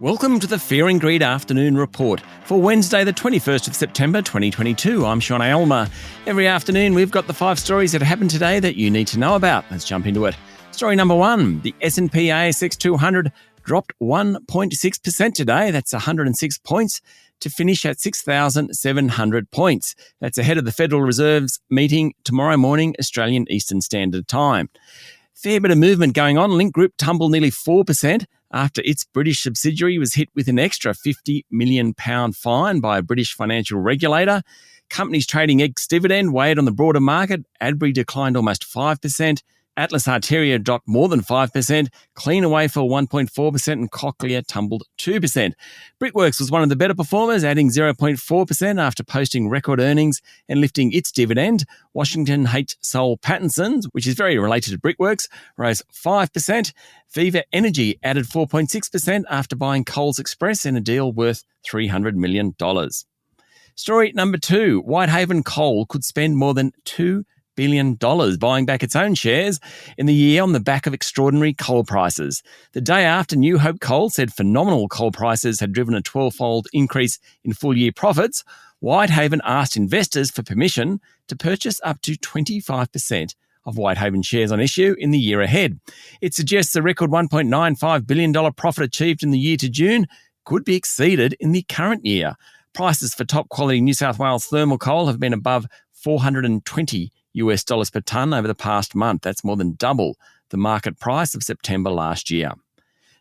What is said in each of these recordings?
Welcome to the Fear and Greed Afternoon Report for Wednesday the 21st of September 2022. I'm Sean Aylmer. Every afternoon we've got the 5 stories that happened today that you need to know about. Let's jump into it. Story number 1, the S&P ASX 200 dropped 1.6% today. That's 106 points to finish at 6,700 points. That's ahead of the Federal Reserve's meeting tomorrow morning, Australian Eastern Standard Time. Fair bit of movement going on. Link Group tumbled nearly 4% after its British subsidiary was hit with an extra £50 million fine by a British financial regulator. Companies trading ex-dividend weighed on the broader market. Adbury declined almost 5%. Atlas Arteria dropped more than 5%. Cleanaway fell 1.4% and Cochlear tumbled 2%. Brickworks was one of the better performers, adding 0.4% after posting record earnings and lifting its dividend. Washington H. Soul Pattinson's, which is very related to Brickworks, rose 5%. Viva Energy added 4.6% after buying Coles Express in a deal worth $300 million. Story number 2, Whitehaven Coal could spend more than $2 billion buying back its own shares in the year on the back of extraordinary coal prices. The day after New Hope Coal said phenomenal coal prices had driven a 12-fold increase in full-year profits, Whitehaven asked investors for permission to purchase up to 25% of Whitehaven shares on issue in the year ahead. It suggests the record $1.95 billion profit achieved in the year to June could be exceeded in the current year. Prices for top-quality New South Wales thermal coal have been above $420 per tonne over the past month. That's more than double the market price of September last year.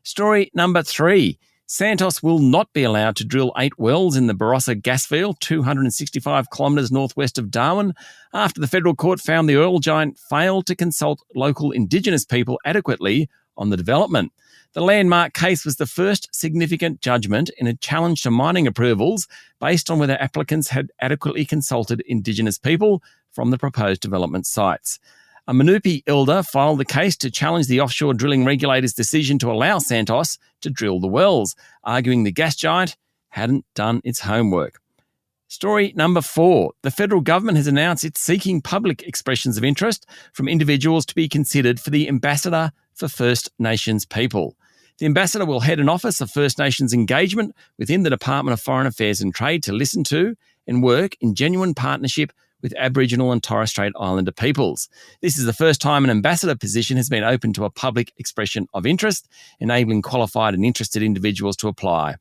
Story number 3. Santos will not be allowed to drill 8 wells in the Barossa gas field, 265 kilometres northwest of Darwin, after the federal court found the oil giant failed to consult local Indigenous people adequately on the development. The landmark case was the first significant judgment in a challenge to mining approvals based on whether applicants had adequately consulted Indigenous people from the proposed development sites. A Manupi elder filed the case to challenge the offshore drilling regulator's decision to allow Santos to drill the wells, arguing the gas giant hadn't done its homework. Story number 4. The federal government has announced it's seeking public expressions of interest from individuals to be considered for the Ambassador for First Nations People. The ambassador will head an office of First Nations engagement within the Department of Foreign Affairs and Trade to listen to and work in genuine partnership with Aboriginal and Torres Strait Islander peoples. This is the first time an ambassador position has been open to a public expression of interest, enabling qualified and interested individuals to apply.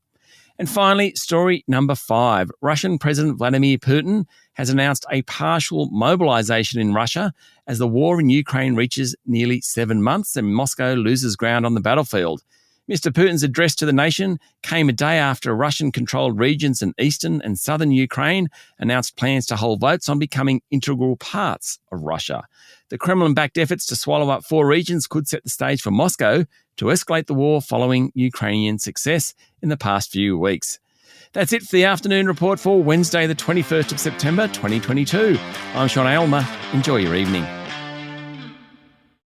And finally, story number 5. Russian President Vladimir Putin has announced a partial mobilization in Russia as the war in Ukraine reaches nearly 7 months and Moscow loses ground on the battlefield. Mr. Putin's address to the nation came a day after Russian-controlled regions in eastern and southern Ukraine announced plans to hold votes on becoming integral parts of Russia. The Kremlin-backed efforts to swallow up 4 regions could set the stage for Moscow to escalate the war following Ukrainian success in the past few weeks. That's it for the afternoon report for Wednesday, the 21st of September, 2022. I'm Sean Aylmer. Enjoy your evening.